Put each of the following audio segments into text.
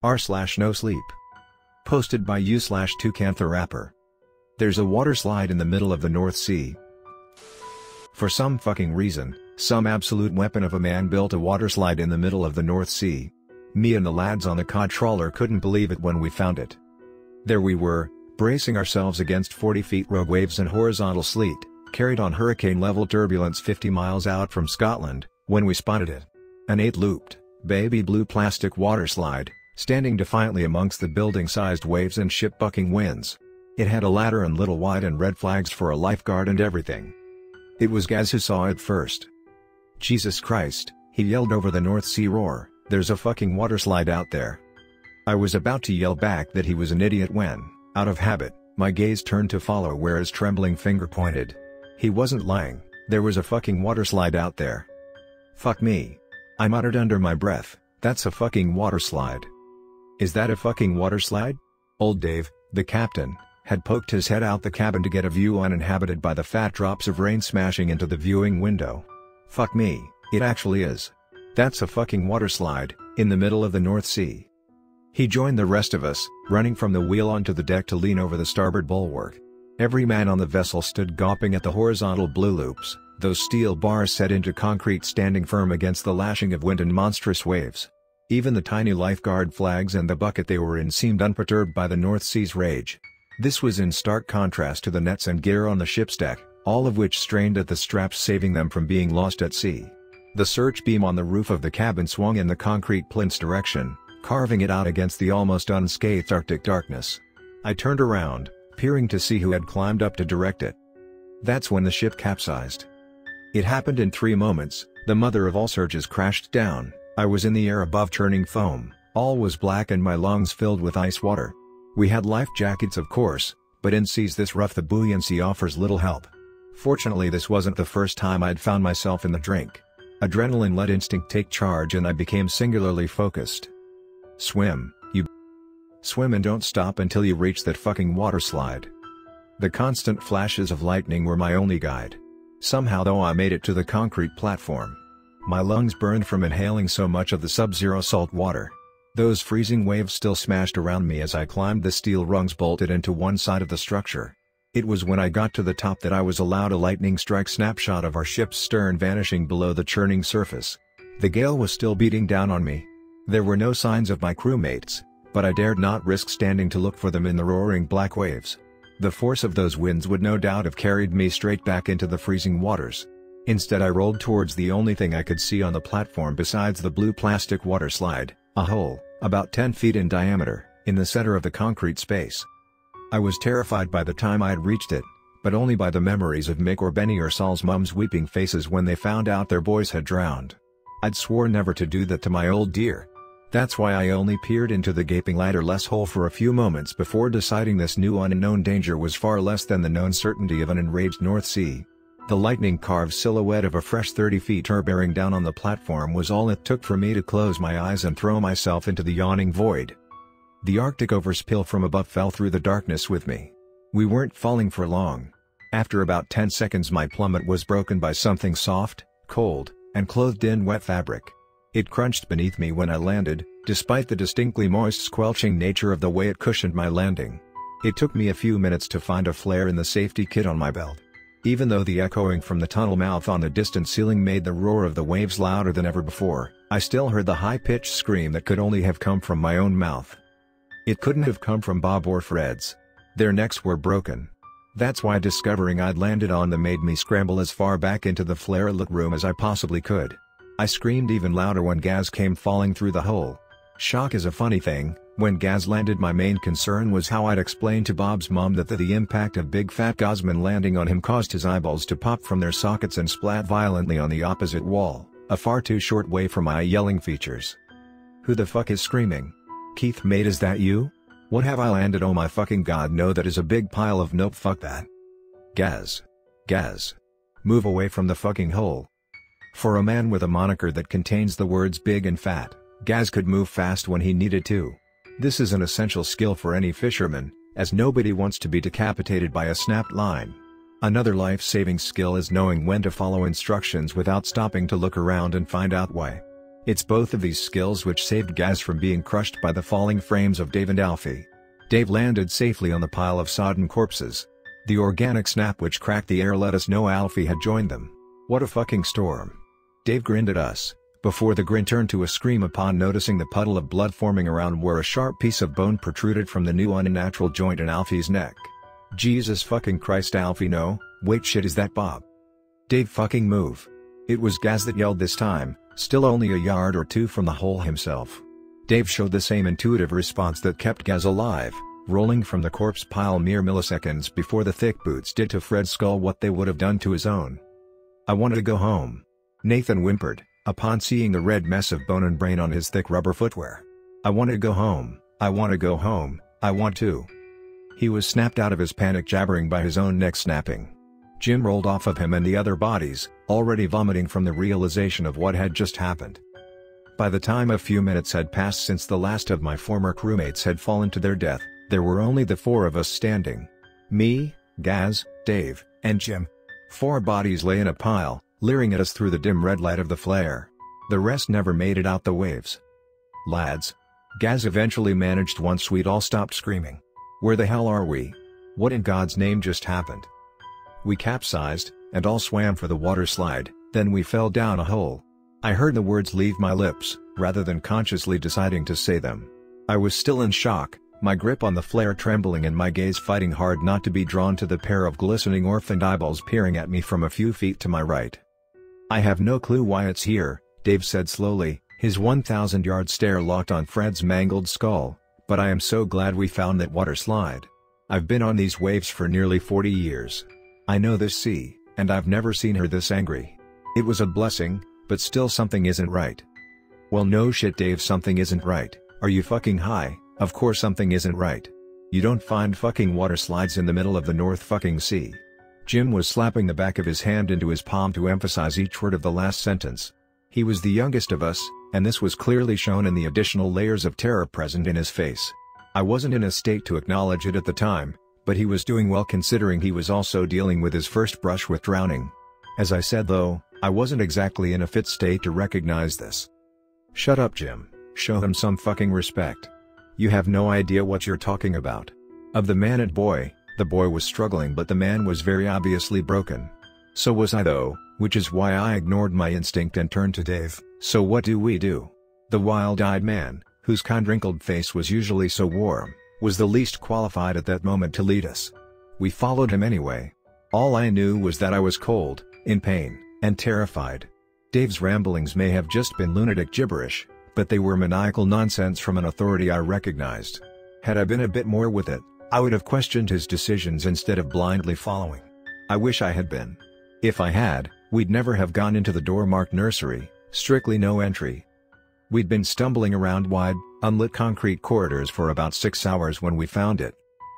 r/NoSleep. Posted by u/2cantherapper. There's a water slide in the middle of the North Sea. For some fucking reason, some absolute weapon of a man built a water slide in the middle of the North Sea. Me and the lads on the cod trawler couldn't believe it when we found it. There we were, bracing ourselves against 40 feet rogue waves and horizontal sleet, carried on hurricane-level turbulence 50 miles out from Scotland, when we spotted it. An 8-looped, baby blue plastic water slide, standing defiantly amongst the building-sized waves and ship-bucking winds. It had a ladder and little white and red flags for a lifeguard and everything. It was Gaz who saw it first. "Jesus Christ," he yelled over the North Sea roar, "there's a fucking water slide out there." I was about to yell back that he was an idiot when, out of habit, my gaze turned to follow where his trembling finger pointed. He wasn't lying, there was a fucking water slide out there. "Fuck me," I muttered under my breath, "that's a fucking water slide." "Is that a fucking water slide?" Old Dave, the captain, had poked his head out the cabin to get a view uninhabited by the fat drops of rain smashing into the viewing window. "Fuck me, it actually is. That's a fucking water slide, in the middle of the North Sea." He joined the rest of us, running from the wheel onto the deck to lean over the starboard bulwark. Every man on the vessel stood gawping at the horizontal blue loops, those steel bars set into concrete standing firm against the lashing of wind and monstrous waves. Even the tiny lifeguard flags and the bucket they were in seemed unperturbed by the North Sea's rage. This was in stark contrast to the nets and gear on the ship's deck, all of which strained at the straps saving them from being lost at sea. The search beam on the roof of the cabin swung in the concrete plinth's direction, carving it out against the almost unscathed Arctic darkness. I turned around, peering to see who had climbed up to direct it. That's when the ship capsized. It happened in 3 moments, the mother of all surges crashed down, I was in the air above churning foam, all was black and my lungs filled with ice water. We had life jackets of course, but in seas this rough the buoyancy offers little help. Fortunately this wasn't the first time I'd found myself in the drink. Adrenaline let instinct take charge and I became singularly focused. "Swim, you swim and don't stop until you reach that fucking water slide." The constant flashes of lightning were my only guide. Somehow though I made it to the concrete platform. My lungs burned from inhaling so much of the sub-zero salt water. Those freezing waves still smashed around me as I climbed the steel rungs bolted into one side of the structure. It was when I got to the top that I was allowed a lightning strike snapshot of our ship's stern vanishing below the churning surface. The gale was still beating down on me. There were no signs of my crewmates, but I dared not risk standing to look for them in the roaring black waves. The force of those winds would no doubt have carried me straight back into the freezing waters. Instead I rolled towards the only thing I could see on the platform besides the blue plastic water slide, a hole, about 10 feet in diameter, in the center of the concrete space. I was terrified by the time I had reached it, but only by the memories of Mick or Benny or Saul's mums weeping faces when they found out their boys had drowned. I'd swore never to do that to my old dear. That's why I only peered into the gaping ladder-less hole for a few moments before deciding this new unknown danger was far less than the known certainty of an enraged North Sea. The lightning-carved silhouette of a fresh 30 feet bearing down on the platform was all it took for me to close my eyes and throw myself into the yawning void. The Arctic overspill from above fell through the darkness with me. We weren't falling for long. After about 10 seconds my plummet was broken by something soft, cold, and clothed in wet fabric. It crunched beneath me when I landed, despite the distinctly moist squelching nature of the way it cushioned my landing. It took me a few minutes to find a flare in the safety kit on my belt. Even though the echoing from the tunnel mouth on the distant ceiling made the roar of the waves louder than ever before, I still heard the high-pitched scream that could only have come from my own mouth. It couldn't have come from Bob or Fred's. Their necks were broken. That's why discovering I'd landed on them made me scramble as far back into the flare-lit room as I possibly could. I screamed even louder when Gaz came falling through the hole. Shock is a funny thing. When Gaz landed my main concern was how I'd explain to Bob's mom that the impact of big fat Gosman landing on him caused his eyeballs to pop from their sockets and splat violently on the opposite wall, a far too short way for my yelling features. "Who the fuck is screaming? Keith mate, is that you? What have I landed? Oh my fucking god no, that is a big pile of nope, fuck that. Gaz. Gaz. Move away from the fucking hole." For a man with a moniker that contains the words big and fat, Gaz could move fast when he needed to. This is an essential skill for any fisherman, as nobody wants to be decapitated by a snapped line. Another life-saving skill is knowing when to follow instructions without stopping to look around and find out why. It's both of these skills which saved Gaz from being crushed by the falling frames of Dave and Alfie. Dave landed safely on the pile of sodden corpses. The organic snap which cracked the air let us know Alfie had joined them. What a fucking storm. Dave grinned at us, before the grin turned to a scream upon noticing the puddle of blood forming around where a sharp piece of bone protruded from the new unnatural joint in Alfie's neck. Jesus fucking Christ, Alfie, no, wait, shit, is that Bob? Dave, fucking move. It was Gaz that yelled this time, still only a yard or two from the hole himself. Dave showed the same intuitive response that kept Gaz alive, rolling from the corpse pile mere milliseconds before the thick boots did to Fred's skull what they would have done to his own. I wanted to go home. Nathan whimpered, upon seeing the red mess of bone and brain on his thick rubber footwear. I want to go home, I want to go home, I want to. He was snapped out of his panic, jabbering by his own neck snapping. Jim rolled off of him and the other bodies, already vomiting from the realization of what had just happened. By the time a few minutes had passed since the last of my former crewmates had fallen to their death, there were only the four of us standing. Me, Gaz, Dave, and Jim. 4 bodies lay in a pile, leering at us through the dim red light of the flare. The rest never made it out the waves. Lads. Gaz eventually managed once we'd all stopped screaming. Where the hell are we? What in God's name just happened? We capsized, and all swam for the water slide, then we fell down a hole. I heard the words leave my lips, rather than consciously deciding to say them. I was still in shock, my grip on the flare trembling and my gaze fighting hard not to be drawn to the pair of glistening orphaned eyeballs peering at me from a few feet to my right. I have no clue why it's here, Dave said slowly, his 1,000-yard stare locked on Fred's mangled skull, but I am so glad we found that water slide. I've been on these waves for nearly 40 years. I know this sea, and I've never seen her this angry. It was a blessing, but still something isn't right. Well, no shit, Dave, something isn't right. Are you fucking high? Of course something isn't right. You don't find fucking water slides in the middle of the North fucking Sea. Jim was slapping the back of his hand into his palm to emphasize each word of the last sentence. He was the youngest of us, and this was clearly shown in the additional layers of terror present in his face. I wasn't in a state to acknowledge it at the time, but he was doing well considering he was also dealing with his first brush with drowning. As I said though, I wasn't exactly in a fit state to recognize this. Shut up, Jim. Show him some fucking respect. You have no idea what you're talking about. Of the man and boy, the boy was struggling but the man was very obviously broken. So was I though, which is why I ignored my instinct and turned to Dave. So what do we do? The wild-eyed man, whose kind wrinkled face was usually so warm, was the least qualified at that moment to lead us. We followed him anyway. All I knew was that I was cold, in pain, and terrified. Dave's ramblings may have just been lunatic gibberish, but they were maniacal nonsense from an authority I recognized. Had I been a bit more with it, I would have questioned his decisions instead of blindly following. I wish I had been. If I had, we'd never have gone into the door marked nursery, strictly no entry. We'd been stumbling around wide, unlit concrete corridors for about 6 hours when we found it.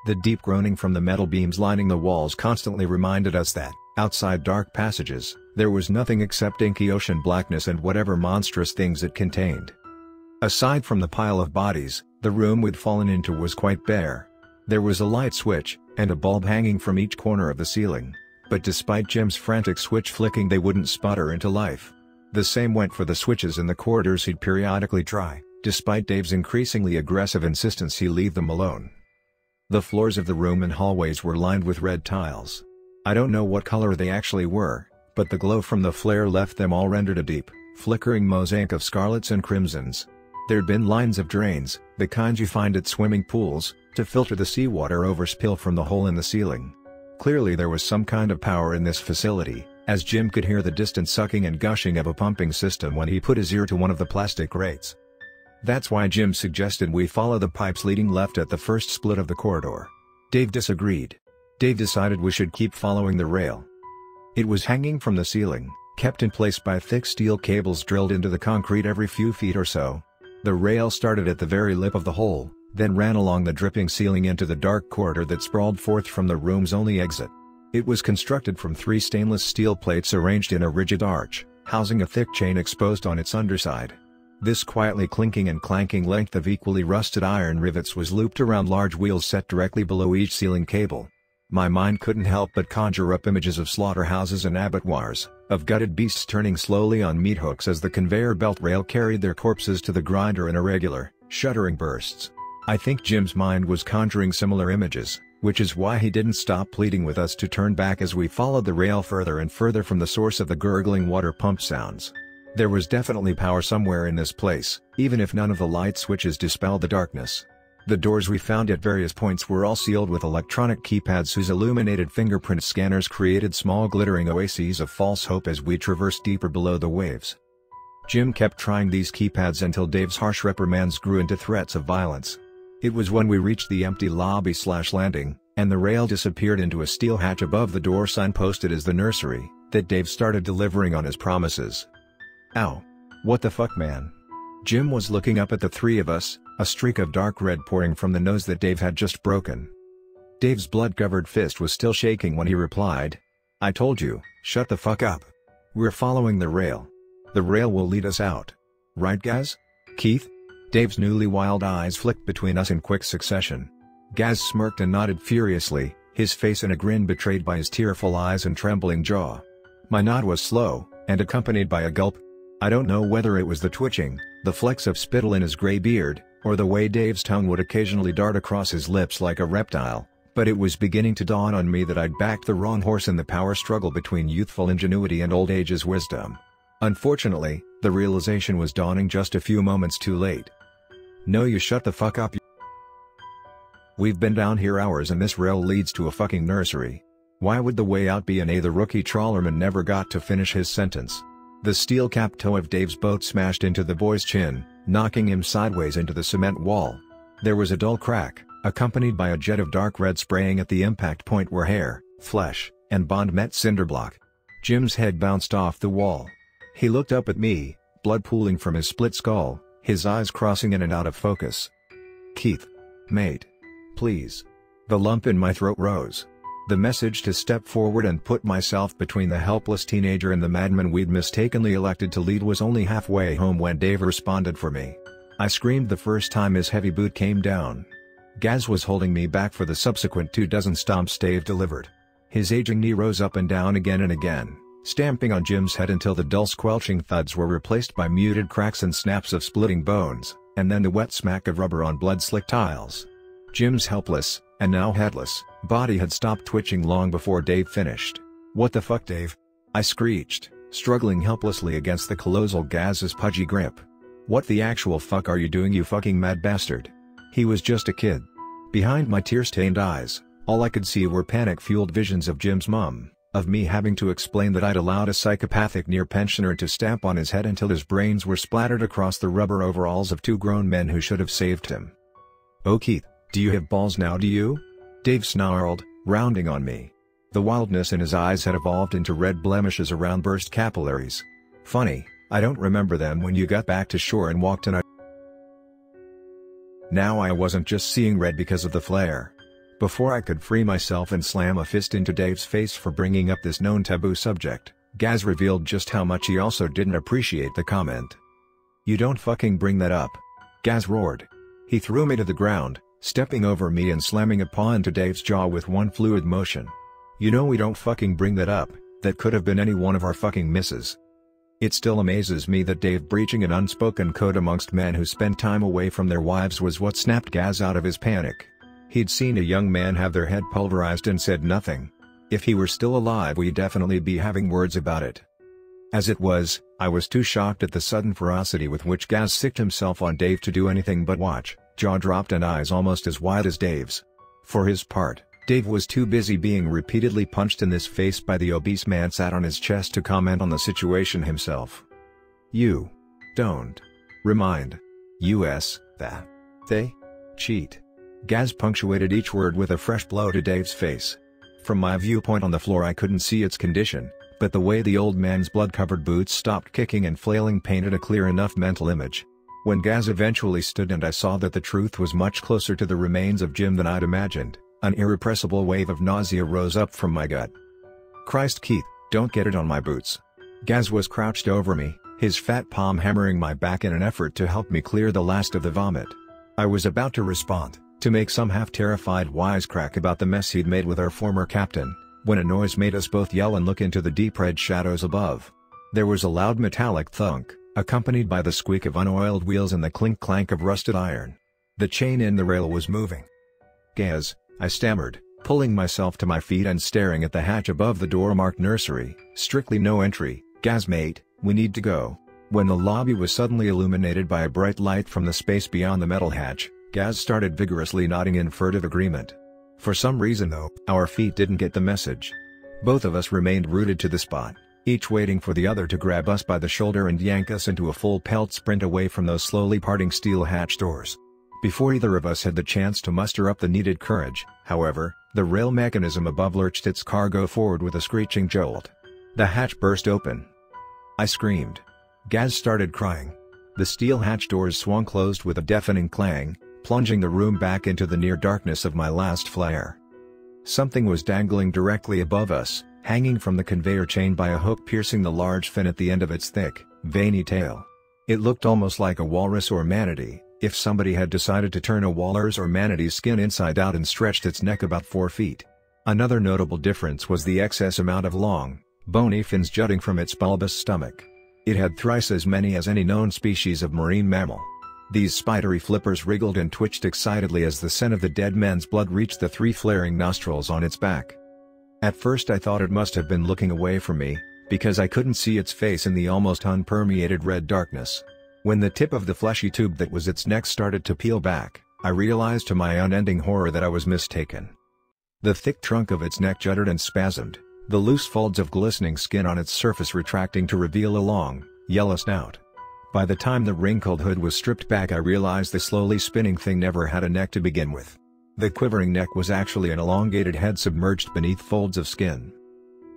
The deep groaning from the metal beams lining the walls constantly reminded us that, outside dark passages, there was nothing except inky ocean blackness and whatever monstrous things it contained. Aside from the pile of bodies, the room we'd fallen into was quite bare. There was a light switch, and a bulb hanging from each corner of the ceiling, but despite Jim's frantic switch flicking they wouldn't sputter into life. The same went for the switches in the corridors he'd periodically try, despite Dave's increasingly aggressive insistence he leave them alone. The floors of the room and hallways were lined with red tiles. I don't know what color they actually were, but the glow from the flare left them all rendered a deep, flickering mosaic of scarlets and crimsons. There'd been lines of drains, the kind you find at swimming pools, to filter the seawater overspill from the hole in the ceiling. Clearly there was some kind of power in this facility, as Jim could hear the distant sucking and gushing of a pumping system when he put his ear to one of the plastic grates. That's why Jim suggested we follow the pipes leading left at the first split of the corridor. Dave disagreed. Dave decided we should keep following the rail. It was hanging from the ceiling, kept in place by thick steel cables drilled into the concrete every few feet or so. The rail started at the very lip of the hole, then ran along the dripping ceiling into the dark corridor that sprawled forth from the room's only exit. It was constructed from 3 stainless steel plates arranged in a rigid arch, housing a thick chain exposed on its underside. This quietly clinking and clanking length of equally rusted iron rivets was looped around large wheels set directly below each ceiling cable. My mind couldn't help but conjure up images of slaughterhouses and abattoirs, of gutted beasts turning slowly on meat hooks as the conveyor belt rail carried their corpses to the grinder in irregular, shuddering bursts. I think Jim's mind was conjuring similar images, which is why he didn't stop pleading with us to turn back as we followed the rail further and further from the source of the gurgling water pump sounds. There was definitely power somewhere in this place, even if none of the light switches dispelled the darkness. The doors we found at various points were all sealed with electronic keypads whose illuminated fingerprint scanners created small glittering oases of false hope as we traversed deeper below the waves. Jim kept trying these keypads until Dave's harsh reprimands grew into threats of violence. It was when we reached the empty lobby/landing, and the rail disappeared into a steel hatch above the door sign posted as the nursery, that Dave started delivering on his promises. Ow. What the fuck, man? Jim was looking up at the three of us, a streak of dark red pouring from the nose that Dave had just broken. Dave's blood-covered fist was still shaking when he replied, "I told you, shut the fuck up. We're following the rail. The rail will lead us out. Right, Gaz? Keith?" Dave's newly wild eyes flicked between us in quick succession. Gaz smirked and nodded furiously, his face in a grin betrayed by his tearful eyes and trembling jaw. My nod was slow, and accompanied by a gulp. I don't know whether it was the twitching, the flecks of spittle in his gray beard, or the way Dave's tongue would occasionally dart across his lips like a reptile, but it was beginning to dawn on me that I'd backed the wrong horse in the power struggle between youthful ingenuity and old age's wisdom. Unfortunately, the realization was dawning just a few moments too late. "No, you shut the fuck up. We've been down here hours and this rail leads to a fucking nursery. Why would the way out be an A?" The rookie trawlerman never got to finish his sentence. The steel-capped toe of Dave's boat smashed into the boy's chin, knocking him sideways into the cement wall. There was a dull crack, accompanied by a jet of dark red spraying at the impact point where hair, flesh, and bond met cinderblock. Jim's head bounced off the wall. He looked up at me, blood pooling from his split skull, his eyes crossing in and out of focus. "Keith. Mate. Please." The lump in my throat rose. The message to step forward and put myself between the helpless teenager and the madman we'd mistakenly elected to lead was only halfway home when Dave responded for me. I screamed the first time his heavy boot came down. Gaz was holding me back for the subsequent 24 stomps Dave delivered. His aging knee rose up and down again and again, stamping on Jim's head until the dull squelching thuds were replaced by muted cracks and snaps of splitting bones, and then the wet smack of rubber on blood-slick tiles. Jim's helpless, and now headless, body had stopped twitching long before Dave finished. "What the fuck, Dave?" I screeched, struggling helplessly against the colossal Gaz's pudgy grip. "What the actual fuck are you doing, you fucking mad bastard?" He was just a kid. Behind my tear-stained eyes, all I could see were panic-fueled visions of Jim's mum, of me having to explain that I'd allowed a psychopathic near-pensioner to stamp on his head until his brains were splattered across the rubber overalls of two grown men who should have saved him. "Oh Keith, do you have balls now, do you?" Dave snarled, rounding on me. The wildness in his eyes had evolved into red blemishes around burst capillaries. "Funny, I don't remember them when you got back to shore and walked in." Now I wasn't just seeing red because of the flare. Before I could free myself and slam a fist into Dave's face for bringing up this known taboo subject, Gaz revealed just how much he also didn't appreciate the comment. "You don't fucking bring that up," Gaz roared. He threw me to the ground, stepping over me and slamming a paw into Dave's jaw with one fluid motion. "You know we don't fucking bring that up, that could have been any one of our fucking misses." It still amazes me that Dave breaching an unspoken code amongst men who spend time away from their wives was what snapped Gaz out of his panic. He'd seen a young man have their head pulverized and said nothing. If he were still alive we'd definitely be having words about it. As it was, I was too shocked at the sudden ferocity with which Gaz sicked himself on Dave to do anything but watch, jaw dropped and eyes almost as wide as Dave's. For his part, Dave was too busy being repeatedly punched in the face by the obese man sat on his chest to comment on the situation himself. "You don't remind us that they cheat." Gaz punctuated each word with a fresh blow to Dave's face. From my viewpoint on the floor I couldn't see its condition, but the way the old man's blood-covered boots stopped kicking and flailing painted a clear enough mental image. When Gaz eventually stood and I saw that the truth was much closer to the remains of Jim than I'd imagined, an irrepressible wave of nausea rose up from my gut. "Christ, Keith, don't get it on my boots." Gaz was crouched over me, his fat palm hammering my back in an effort to help me clear the last of the vomit. I was about to respond, to make some half-terrified wisecrack about the mess he'd made with our former captain, when a noise made us both yell and look into the deep red shadows above. There was a loud metallic thunk, accompanied by the squeak of unoiled wheels and the clink-clank of rusted iron. The chain in the rail was moving. "Gaz," I stammered, pulling myself to my feet and staring at the hatch above the door marked nursery, strictly no entry. "Gaz mate, we need to go." When the lobby was suddenly illuminated by a bright light from the space beyond the metal hatch, Gaz started vigorously nodding in furtive agreement. For some reason though, our feet didn't get the message. Both of us remained rooted to the spot, each waiting for the other to grab us by the shoulder and yank us into a full pelt sprint away from those slowly parting steel hatch doors. Before either of us had the chance to muster up the needed courage, however, the rail mechanism above lurched its cargo forward with a screeching jolt. The hatch burst open. I screamed. Gaz started crying. The steel hatch doors swung closed with a deafening clang, plunging the room back into the near darkness of my last flare. Something was dangling directly above us, hanging from the conveyor chain by a hook piercing the large fin at the end of its thick, veiny tail. It looked almost like a walrus or manatee, if somebody had decided to turn a walrus or manatee's skin inside out and stretched its neck about 4 feet. Another notable difference was the excess amount of long, bony fins jutting from its bulbous stomach. It had thrice as many as any known species of marine mammal. These spidery flippers wriggled and twitched excitedly as the scent of the dead man's blood reached the 3 flaring nostrils on its back. At first I thought it must have been looking away from me, because I couldn't see its face in the almost unpermeated red darkness. When the tip of the fleshy tube that was its neck started to peel back, I realized to my unending horror that I was mistaken. The thick trunk of its neck jutted and spasmed, the loose folds of glistening skin on its surface retracting to reveal a long, yellow snout. By the time the wrinkled hood was stripped back I realized the slowly spinning thing never had a neck to begin with. The quivering neck was actually an elongated head submerged beneath folds of skin.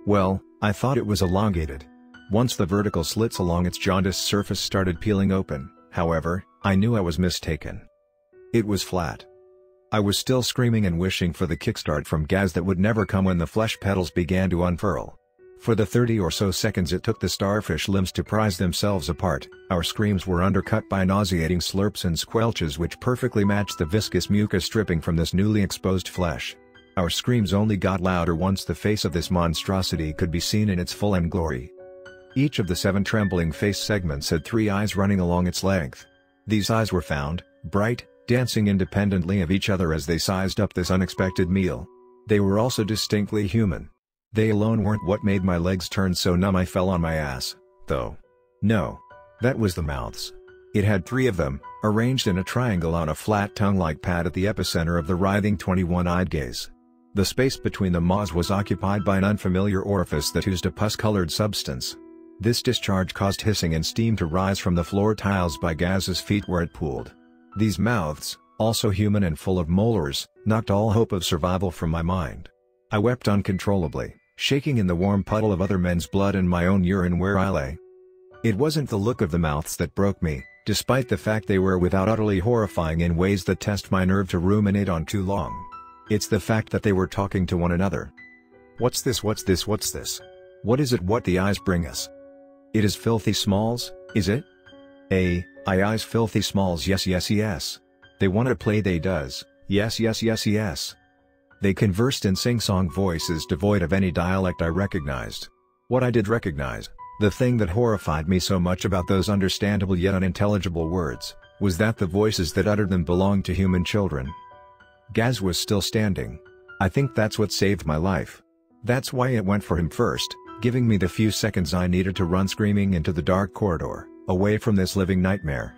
Well, I thought it was elongated. Once the vertical slits along its jaundiced surface started peeling open, however, I knew I was mistaken. It was flat. I was still screaming and wishing for the kickstart from Gaz that would never come when the flesh petals began to unfurl. For the 30 or so seconds it took the starfish limbs to prise themselves apart, our screams were undercut by nauseating slurps and squelches which perfectly matched the viscous mucus dripping from this newly exposed flesh. Our screams only got louder once the face of this monstrosity could be seen in its full and glory. Each of the 7 trembling face segments had 3 eyes running along its length. These eyes were found, bright, dancing independently of each other as they sized up this unexpected meal. They were also distinctly human. They alone weren't what made my legs turn so numb I fell on my ass, though. No. That was the mouths. It had 3 of them, arranged in a triangle on a flat tongue-like pad at the epicenter of the writhing 21-eyed gaze. The space between the maws was occupied by an unfamiliar orifice that oozed a pus-colored substance. This discharge caused hissing and steam to rise from the floor tiles by Gaz's feet where it pooled. These mouths, also human and full of molars, knocked all hope of survival from my mind. I wept uncontrollably, shaking in the warm puddle of other men's blood and my own urine where I lay. It wasn't the look of the mouths that broke me, despite the fact they were without utterly horrifying in ways that test my nerve to ruminate on too long. It's the fact that they were talking to one another. What's this? What's this? What's this? What is it? What the eyes bring us? It is filthy smalls, is it? Eyes filthy smalls, yes yes yes. They wanna play they does, yes yes yes yes. They conversed in sing-song voices devoid of any dialect I recognized. What I did recognize, the thing that horrified me so much about those understandable yet unintelligible words, was that the voices that uttered them belonged to human children. Gaz was still standing. I think that's what saved my life. That's why it went for him first, giving me the few seconds I needed to run screaming into the dark corridor, away from this living nightmare.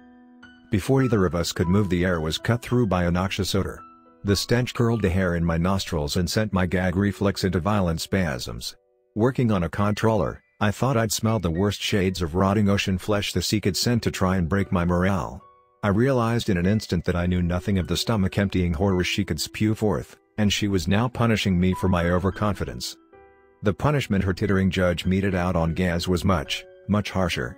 Before either of us could move, the air was cut through by a noxious odor. The stench curled the hair in my nostrils and sent my gag reflex into violent spasms. Working on a controller, I thought I'd smelled the worst shades of rotting ocean flesh the sea could send to try and break my morale. I realized in an instant that I knew nothing of the stomach-emptying horror she could spew forth, and she was now punishing me for my overconfidence. The punishment her tittering judge meted out on Gaz was much, much harsher.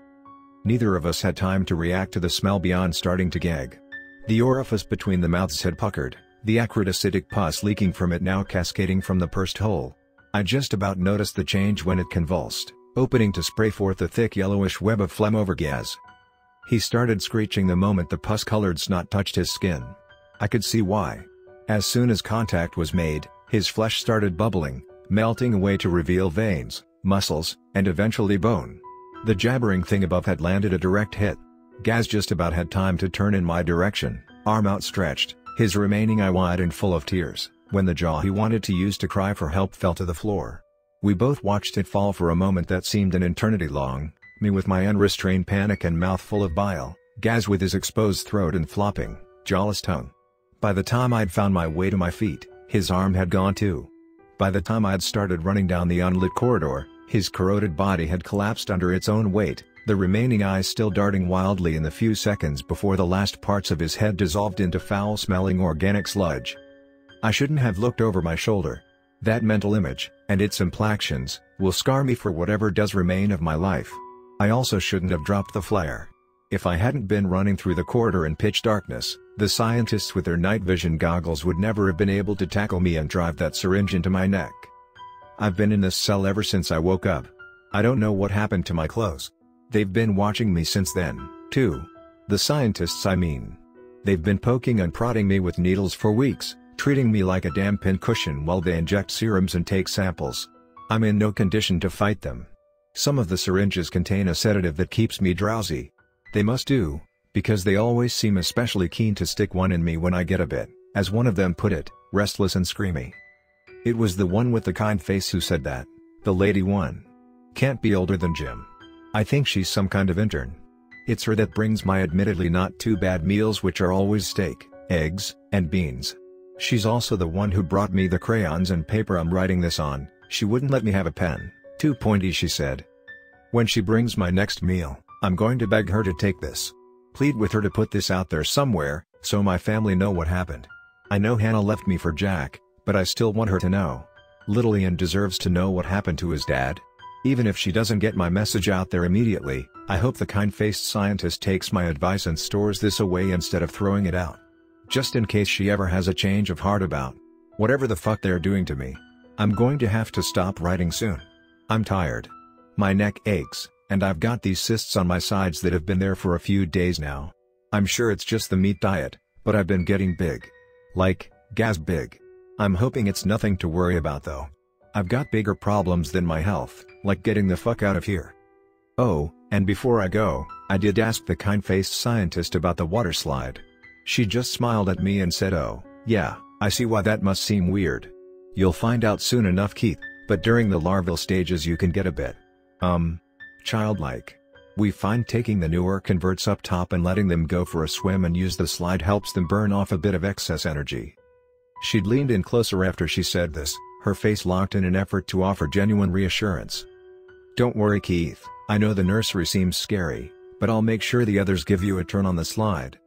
Neither of us had time to react to the smell beyond starting to gag. The orifice between the mouths had puckered, the acrid acidic pus leaking from it now cascading from the pursed hole. I just about noticed the change when it convulsed, opening to spray forth a thick yellowish web of phlegm over Gaz. He started screeching the moment the pus-colored snot touched his skin. I could see why. As soon as contact was made, his flesh started bubbling, melting away to reveal veins, muscles, and eventually bone. The jabbering thing above had landed a direct hit. Gaz just about had time to turn in my direction, arm outstretched, his remaining eye wide and full of tears, when the jaw he wanted to use to cry for help fell to the floor. We both watched it fall for a moment that seemed an eternity long, me with my unrestrained panic and mouth full of bile, Gaz with his exposed throat and flopping, jawless tongue. By the time I'd found my way to my feet, his arm had gone too. By the time I'd started running down the unlit corridor, his corroded body had collapsed under its own weight, the remaining eyes still darting wildly in the few seconds before the last parts of his head dissolved into foul-smelling organic sludge. I shouldn't have looked over my shoulder. That mental image, and its implications, will scar me for whatever does remain of my life. I also shouldn't have dropped the flare. If I hadn't been running through the corridor in pitch darkness, the scientists with their night vision goggles would never have been able to tackle me and drive that syringe into my neck. I've been in this cell ever since I woke up. I don't know what happened to my clothes. They've been watching me since then, too. The scientists, I mean. They've been poking and prodding me with needles for weeks, treating me like a damn pincushion while they inject serums and take samples. I'm in no condition to fight them. Some of the syringes contain a sedative that keeps me drowsy. They must do, because they always seem especially keen to stick one in me when I get a bit, as one of them put it, restless and screamy. It was the one with the kind face who said that. The lady one. Can't be older than Jim. I think she's some kind of intern. It's her that brings my admittedly not too bad meals, which are always steak, eggs, and beans. She's also the one who brought me the crayons and paper I'm writing this on. She wouldn't let me have a pen. Too pointy, she said. When she brings my next meal, I'm going to beg her to take this. Plead with her to put this out there somewhere, so my family know what happened. I know Hannah left me for Jack, but I still want her to know. Little Ian deserves to know what happened to his dad. Even if she doesn't get my message out there immediately, I hope the kind-faced scientist takes my advice and stores this away instead of throwing it out. Just in case she ever has a change of heart about whatever the fuck they're doing to me. I'm going to have to stop writing soon. I'm tired. My neck aches, and I've got these cysts on my sides that have been there for a few days now. I'm sure it's just the meat diet, but I've been getting big. Like, gas big. I'm hoping it's nothing to worry about though. I've got bigger problems than my health, like getting the fuck out of here. Oh, and before I go, I did ask the kind-faced scientist about the water slide. She just smiled at me and said, "Oh, yeah, I see why that must seem weird. You'll find out soon enough, Keith, but during the larval stages you can get a bit, childlike. We find taking the newer converts up top and letting them go for a swim and use the slide helps them burn off a bit of excess energy." She'd leaned in closer after she said this, her face locked in an effort to offer genuine reassurance. "Don't worry, Keith, I know the nursery seems scary, but I'll make sure the others give you a turn on the slide.